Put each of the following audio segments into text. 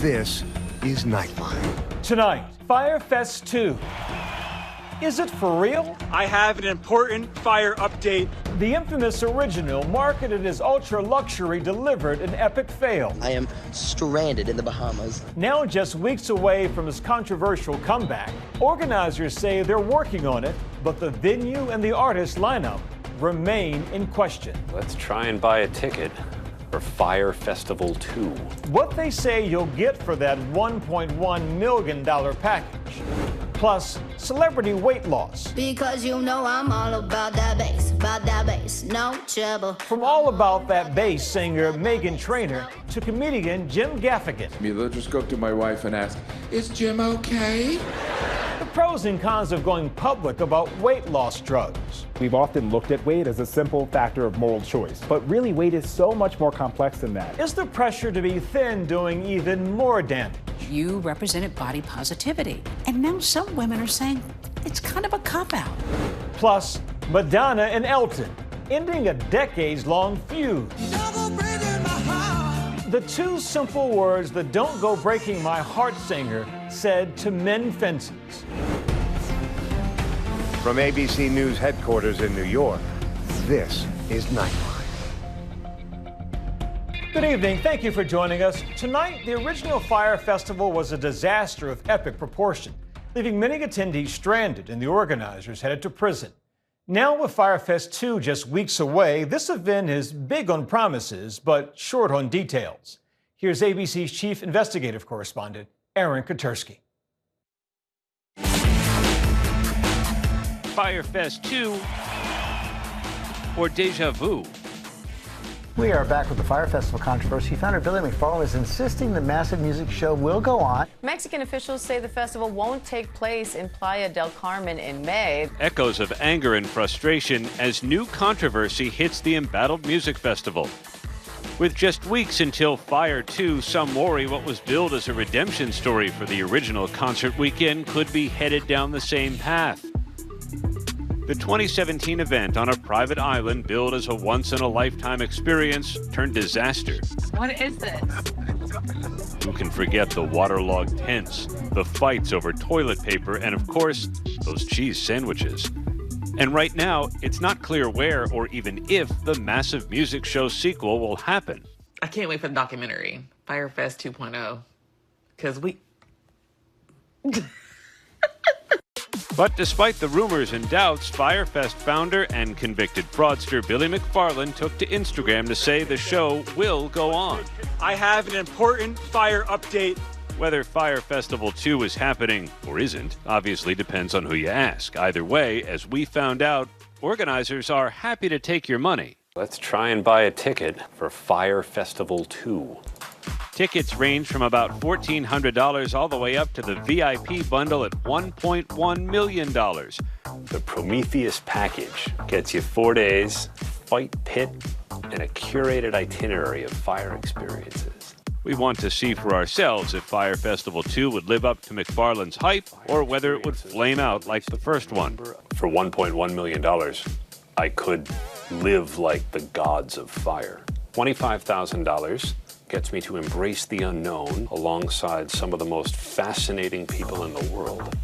This is Nightline. Tonight, Fyre Fest 2. Is it for real? I have an important Fyre update. The infamous original, marketed as ultra luxury, delivered an epic fail. I am stranded in the Bahamas. Now just weeks away from his controversial comeback, organizers say they're working on it, but the venue and the artist lineup remain in question. Let's try and buy a ticket for Fyre Festival 2. What they say you'll get for that $1.1 million package. Plus, celebrity weight loss. Because you know I'm all about that bass, no trouble. From All About That Bass singer Meghan Trainor to comedian Jim Gaffigan. They'll just go up to my wife and ask, "Is Jim okay?" The pros and cons of going public about weight loss drugs. We've often looked at weight as a simple factor of moral choice, but really weight is so much more complex than that. Is the pressure to be thin doing even more damage? You represented body positivity, and now some women are saying it's kind of a cop-out. Plus, Madonna and Elton ending a decades-long feud. The two simple words the "Don't Go Breaking My Heart" singer said to mend fences. From ABC News headquarters in New York, this is Nightline. Good evening. Thank you for joining us. Tonight, the original Fyre Festival was a disaster of epic proportion, leaving many attendees stranded and the organizers headed to prison. Now, with Fyre Fest 2 just weeks away, this event is big on promises, but short on details. Here's ABC's chief investigative correspondent, Aaron Katersky. Fyre Fest 2 or deja vu? We are back with the Fyre Festival controversy. Founder Billy McFarland is insisting the massive music show will go on. Mexican officials say the festival won't take place in Playa del Carmen in May. Echoes of anger and frustration as new controversy hits the embattled music festival. With just weeks until Fyre 2, some worry what was billed as a redemption story for the original concert weekend could be headed down the same path. The 2017 event on a private island billed as a once-in-a-lifetime experience turned disaster. What is this? Who can forget the waterlogged tents, the fights over toilet paper, and of course, those cheese sandwiches? And right now, it's not clear where or even if the massive music show sequel will happen. I can't wait for the documentary, Fyre Fest 2.0, because we... But despite the rumors and doubts, Fyre Fest founder and convicted fraudster Billy McFarland took to Instagram to say the show will go on. I have an important Fyre update. Whether Fyre Festival 2 is happening or isn't obviously depends on who you ask. Either way, as we found out, organizers are happy to take your money. Let's try and buy a ticket for Fyre Festival 2. Tickets range from about $1,400 all the way up to the VIP bundle at $1.1 million. The Prometheus package gets you 4 days, fight pit, and a curated itinerary of Fyre experiences. We want to see for ourselves if Fyre Festival 2 would live up to McFarland's hype or whether it would flame out like the first one. For $1.1 million, I could live like the gods of Fyre. $25,000 gets me to embrace the unknown alongside some of the most fascinating people in the world.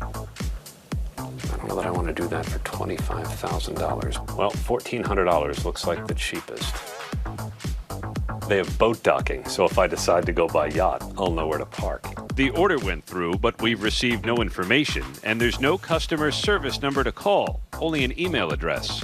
I don't know that I want to do that for $25,000. Well, $1,400 looks like the cheapest. They have boat docking, so if I decide to go by yacht, I'll know where to park. The order went through, but we've received no information, and there's no customer service number to call, only an email address.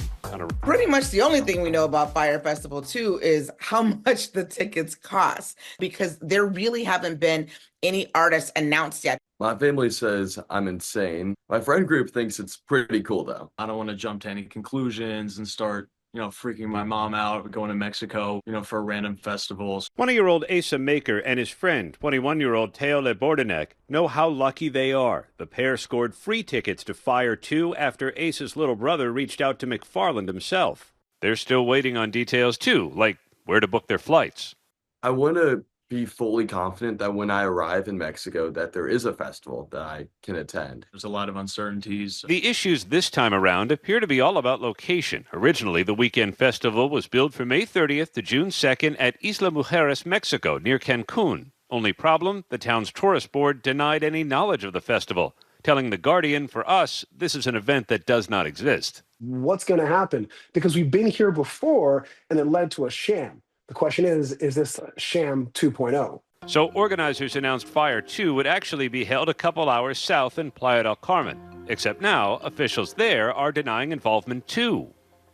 Pretty much the only thing we know about Fyre Festival 2 is how much the tickets cost, because there really haven't been any artists announced yet. My family says I'm insane. My friend group thinks it's pretty cool, though. I don't want to jump to any conclusions and start freaking my mom out going to Mexico, for random festivals. 20-year-old Asa Maker and his friend, 21-year-old Teo Lebordenek, know how lucky they are. The pair scored free tickets to Fyre 2 after Asa's little brother reached out to McFarland himself. They're still waiting on details, too, like where to book their flights. I want to be fully confident that when I arrive in Mexico that there is a festival that I can attend. There's a lot of uncertainties. The issues this time around appear to be all about location. Originally, the weekend festival was billed for May 30th to June 2nd at Isla Mujeres, Mexico, near Cancun. Only problem, the town's tourist board denied any knowledge of the festival, telling The Guardian, "For us, this is an event that does not exist." What's going to happen? Because we've been here before and it led to a sham. The question is this sham 2.0? So organizers announced Fyre 2 would actually be held a couple hours south in Playa del Carmen. Except now, officials there are denying involvement too.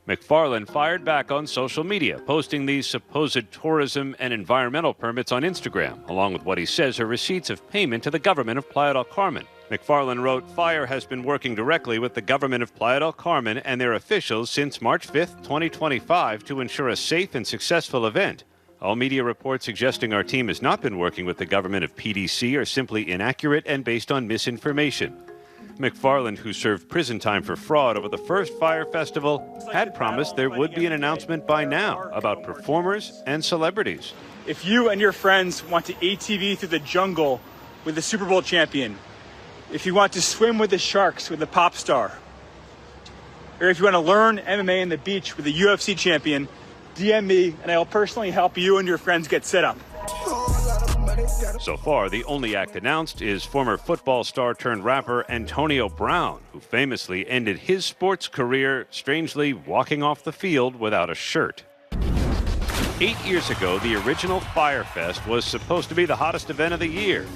McFarland fired back on social media, posting these supposed tourism and environmental permits on Instagram, along with what he says are receipts of payment to the government of Playa del Carmen. McFarland wrote, "Fyre has been working directly with the government of Playa del Carmen and their officials since March 5th, 2025 to ensure a safe and successful event. All media reports suggesting our team has not been working with the government of PDC are simply inaccurate and based on misinformation." McFarland, who served prison time for fraud over the first Fyre Festival, had promised there would be an announcement by now about performers and celebrities. If you and your friends want to ATV through the jungle with the Super Bowl champion, if you want to swim with the sharks with a pop star, or if you want to learn MMA on the beach with a UFC champion, DM me and I will personally help you and your friends get set up. So far, the only act announced is former football star turned rapper Antonio Brown, who famously ended his sports career strangely walking off the field without a shirt. 8 years ago, the original Fyre Fest was supposed to be the hottest event of the year.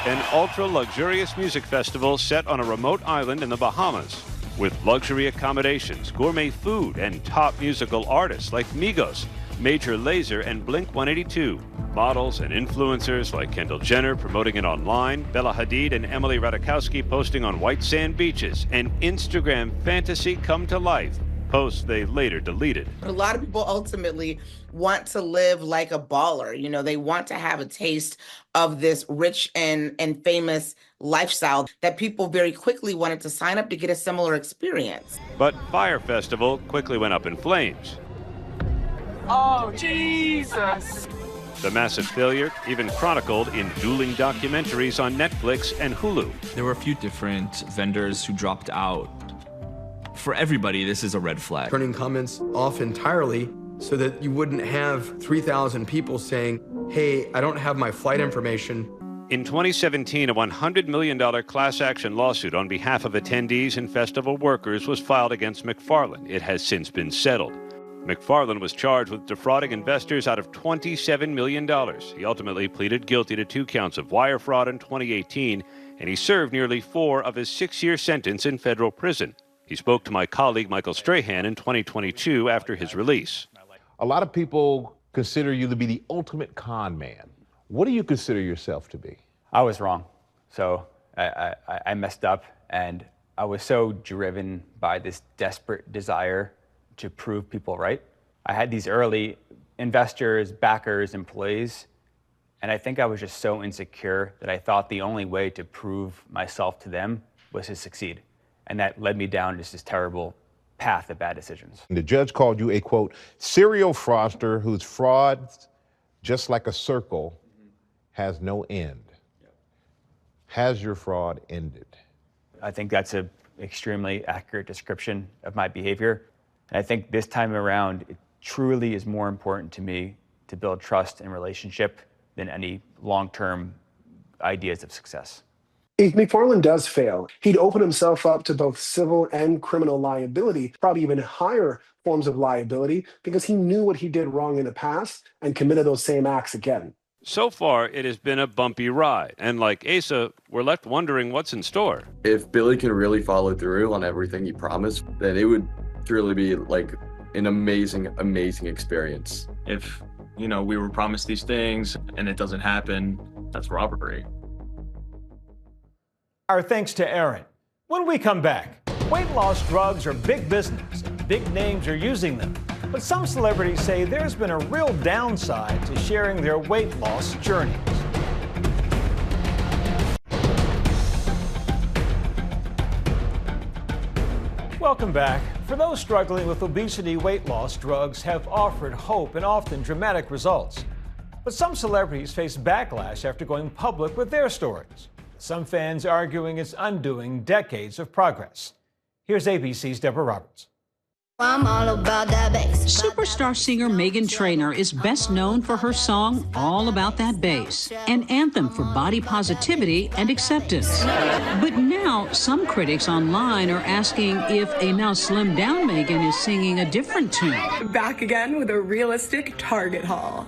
An ultra-luxurious music festival set on a remote island in the Bahamas, with luxury accommodations, gourmet food, and top musical artists like Migos, Major Lazer, and Blink-182. Models and influencers like Kendall Jenner promoting it online, Bella Hadid and Emily Ratajkowski posting on white sand beaches, and Instagram fantasy come to life, posts they later deleted. A lot of people ultimately want to live like a baller. You know, they want to have a taste of this rich and famous lifestyle that people very quickly wanted to sign up to get a similar experience. But Fyre Festival quickly went up in flames. Oh, Jesus! The massive failure even chronicled in dueling documentaries on Netflix and Hulu. There were a few different vendors who dropped out. For everybody, this is a red flag. Turning comments off entirely so that you wouldn't have 3,000 people saying, "Hey, I don't have my flight information." In 2017, a $100 million class action lawsuit on behalf of attendees and festival workers was filed against McFarland. It has since been settled. McFarland was charged with defrauding investors out of $27 million. He ultimately pleaded guilty to 2 counts of wire fraud in 2018, and he served nearly 4 of his 6-year sentence in federal prison. He spoke to my colleague Michael Strahan in 2022 after his release. A lot of people consider you to be the ultimate con man. What do you consider yourself to be? I was wrong. So I messed up, and I was so driven by this desperate desire to prove people right. I had these early investors, backers, employees, and I think I was just so insecure that I thought the only way to prove myself to them was to succeed. And that led me down just this terrible path of bad decisions. The judge called you a, quote, serial fraudster whose fraud, just like a circle, has no end. Has your fraud ended? I think that's an extremely accurate description of my behavior. And I think this time around, it truly is more important to me to build trust and relationship than any long-term ideas of success. If McFarland does fail, he'd open himself up to both civil and criminal liability, probably even higher forms of liability, because he knew what he did wrong in the past and committed those same acts again. So far, it has been a bumpy ride, and like Asa, we're left wondering what's in store. If Billy can really follow through on everything he promised, then it would truly be like an amazing, amazing experience. If, you know, we were promised these things and it doesn't happen, that's robbery. Our thanks to Aaron. When we come back, weight loss drugs are big business and big names are using them. But some celebrities say there's been a real downside to sharing their weight loss journeys. Welcome back. For those struggling with obesity, weight loss drugs have offered hope and often dramatic results. But some celebrities face backlash after going public with their stories. Some fans arguing it's undoing decades of progress. Here's ABC's Deborah Roberts. I'm all about that bass. Superstar singer Meghan Trainor is best known for her song All About That Bass, an anthem for body positivity and acceptance. But now, some critics online are asking if a now slimmed down Meghan is singing a different tune. Back again with a realistic Target haul.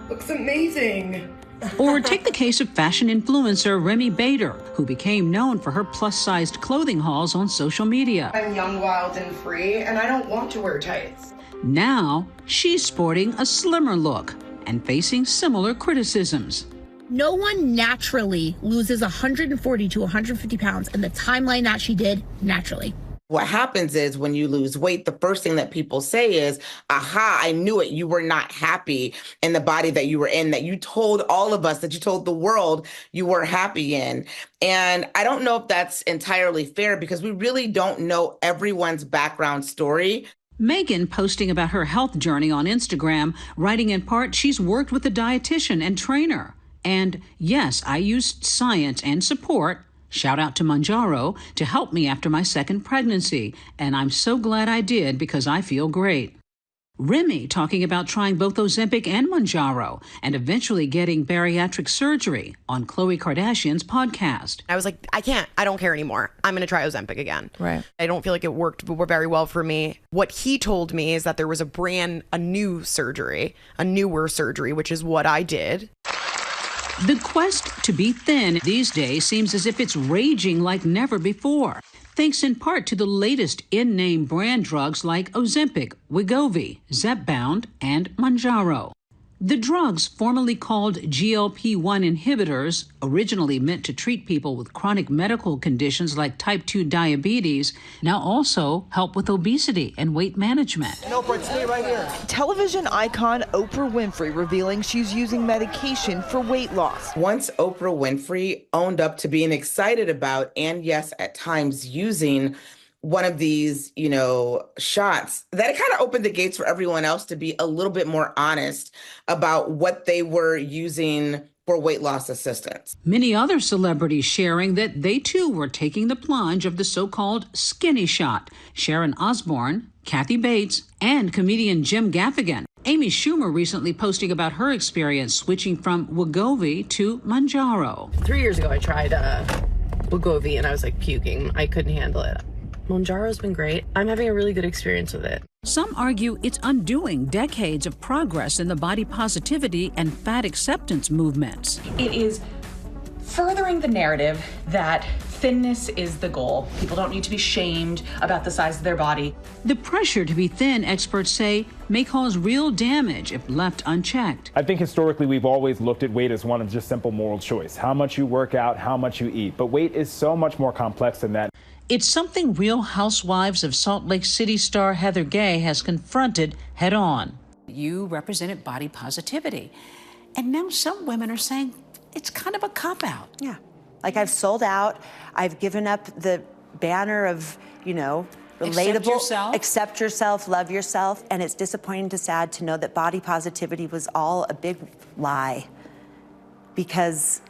Looks amazing. Or take the case of fashion influencer Remy Bader, who became known for her plus-sized clothing hauls on social media. I'm young, wild, and free, and I don't want to wear tights. Now, she's sporting a slimmer look and facing similar criticisms. No one naturally loses 140 to 150 pounds in the timeline that she did naturally. What happens is when you lose weight, the first thing that people say is, aha, I knew it. You were not happy in the body that you were in, that you told all of us, that you told the world you were happy in. And I don't know if that's entirely fair because we really don't know everyone's background story. Meghan posting about her health journey on Instagram, writing in part she's worked with a dietitian and trainer. And yes, I used science and support, shout out to Mounjaro, to help me after my second pregnancy. And I'm so glad I did because I feel great. Remy talking about trying both Ozempic and Mounjaro and eventually getting bariatric surgery on Khloe Kardashian's podcast. I was like, I don't care anymore. I'm going to try Ozempic again. Right. I don't feel like it worked very well for me. What he told me is that there was a newer surgery, which is what I did. The quest to be thin these days seems as if it's raging like never before, thanks in part to the latest in-name brand drugs like Ozempic, Wegovy, Zepbound, and Mounjaro. The drugs, formerly called GLP-1 inhibitors, originally meant to treat people with chronic medical conditions like type 2 diabetes, now also help with obesity and weight management. And Oprah, stay right here. Television icon Oprah Winfrey revealing she's using medication for weight loss. Once Oprah Winfrey owned up to being excited about, and yes, at times using one of these, shots, that it kind of opened the gates for everyone else to be a little bit more honest about what they were using for weight loss assistance. Many other celebrities sharing that they too were taking the plunge of the so-called skinny shot. Sharon Osbourne, Kathy Bates, and comedian Jim Gaffigan. Amy Schumer recently posting about her experience switching from Wegovy to Mounjaro. 3 years ago, I tried Wegovy and I was like puking. I couldn't handle it. Mounjaro's been great. I'm having a really good experience with it. Some argue it's undoing decades of progress in the body positivity and fat acceptance movements. It is furthering the narrative that thinness is the goal. People don't need to be shamed about the size of their body. The pressure to be thin, experts say, may cause real damage if left unchecked. I think historically we've always looked at weight as one of just simple moral choice. How much you work out, how much you eat. But weight is so much more complex than that. It's something Real Housewives of Salt Lake City star Heather Gay has confronted head on. You represented body positivity. And now some women are saying it's kind of a cop-out. Yeah. Like I've sold out. I've given up the banner of, relatable. Accept yourself, love yourself. And it's disappointing to sad to know that body positivity was all a big lie. Because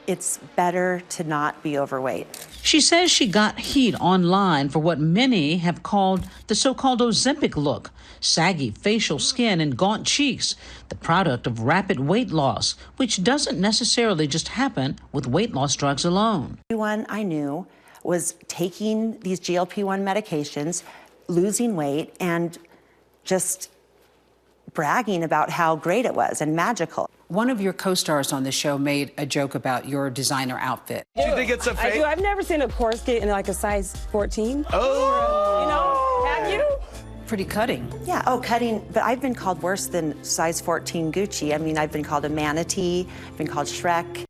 it's better to not be overweight. She says she got heat online for what many have called the so-called Ozempic look, saggy facial skin and gaunt cheeks, the product of rapid weight loss, which doesn't necessarily just happen with weight loss drugs alone. Everyone I knew was taking these GLP-1 medications, losing weight, and just bragging about how great it was and magical. One of your co-stars on the show made a joke about your designer outfit. Do you think it's a fake? I do. I've never seen a corset in like a size 14. Oh! Have you? Pretty cutting. Yeah, cutting, but I've been called worse than size 14 Gucci. I mean, I've been called a manatee, I've been called Shrek.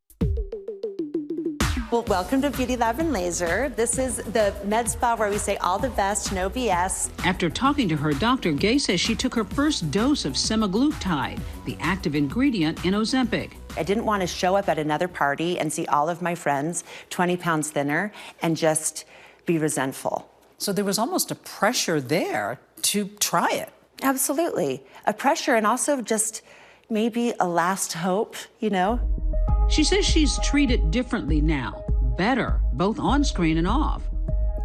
Well, welcome to Beauty Lab and Laser. This is the med spa where we say all the best, no BS. After talking to her doctor, Gay says she took her first dose of semaglutide, the active ingredient in Ozempic. I didn't want to show up at another party and see all of my friends 20 pounds thinner and just be resentful. So there was almost a pressure there to try it. Absolutely. A pressure and also just maybe a last hope, She says she's treated differently now, better, both on screen and off.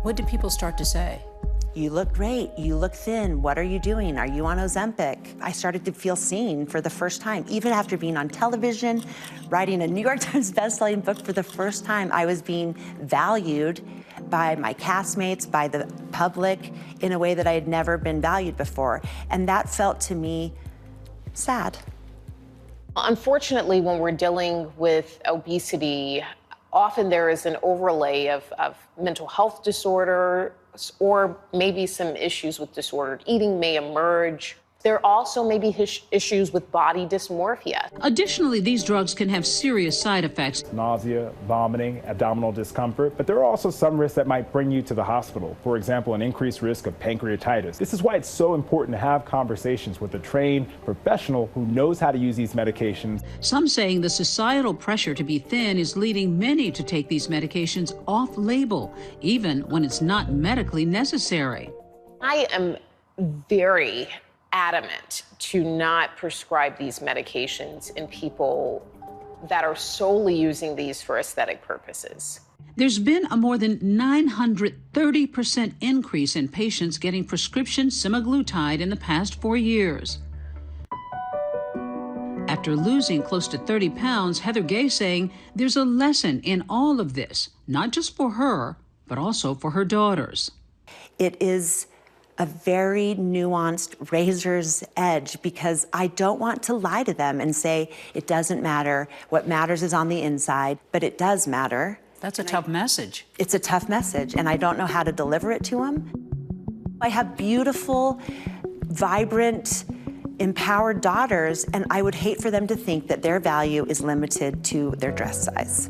What did people start to say? You look great, you look thin, what are you doing? Are you on Ozempic? I started to feel seen for the first time. Even after being on television, writing a New York Times bestselling book for the first time, I was being valued by my castmates, by the public, in a way that I had never been valued before. And that felt to me sad. Unfortunately, when we're dealing with obesity, often there is an overlay of mental health disorders or maybe some issues with disordered eating may emerge. There also may be issues with body dysmorphia. Additionally, these drugs can have serious side effects. Nausea, vomiting, abdominal discomfort, but there are also some risks that might bring you to the hospital. For example, an increased risk of pancreatitis. This is why it's so important to have conversations with a trained professional who knows how to use these medications. Some saying the societal pressure to be thin is leading many to take these medications off-label, even when it's not medically necessary. I am very adamant to not prescribe these medications in people that are solely using these for aesthetic purposes. There's been a more than 930% increase in patients getting prescription semaglutide in the past 4 years. After losing close to 30 pounds, Heather Gay saying there's a lesson in all of this, not just for her, but also for her daughters. It is a very nuanced razor's edge because I don't want to lie to them and say it doesn't matter. What matters is on the inside, but it does matter. That's a tough message. It's a tough message, and I don't know how to deliver it to them. I have beautiful, vibrant, empowered daughters, and I would hate for them to think that their value is limited to their dress size.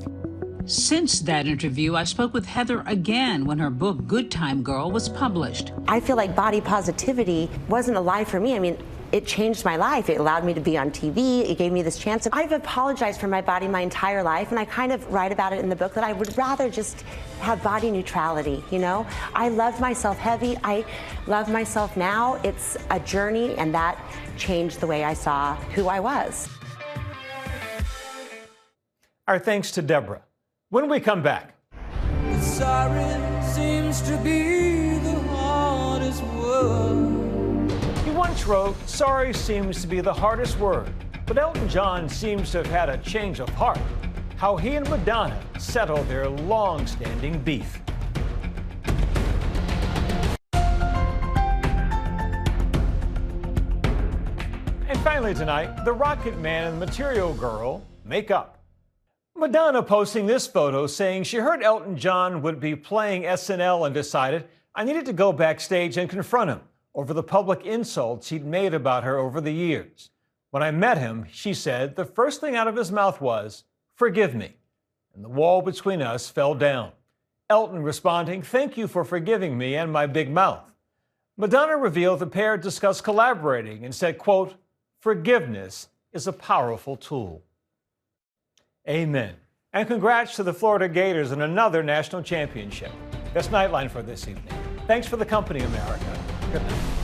Since that interview, I spoke with Heather again when her book, Good Time Girl, was published. I feel like body positivity wasn't a lie for me. I mean, it changed my life. It allowed me to be on TV. It gave me this chance. I've apologized for my body my entire life, and I kind of write about it in the book that I would rather just have body neutrality, you know? I loved myself heavy. I love myself now. It's a journey, and that changed the way I saw who I was. Our thanks to Deborah. When we come back. Sorry seems to be the hardest word. He once wrote, sorry seems to be the hardest word, but Elton John seems to have had a change of heart. How he and Madonna settled their long-standing beef. And finally tonight, the Rocket Man and the Material Girl make up. Madonna posting this photo saying she heard Elton John would be playing SNL and decided I needed to go backstage and confront him over the public insults he'd made about her over the years. When I met him, she said, the first thing out of his mouth was, forgive me. And the wall between us fell down. Elton responding, thank you for forgiving me and my big mouth. Madonna revealed the pair discussed collaborating and said, quote, forgiveness is a powerful tool. Amen. And congrats to the Florida Gators in another national championship. That's Nightline for this evening. Thanks for the company, America. Good night.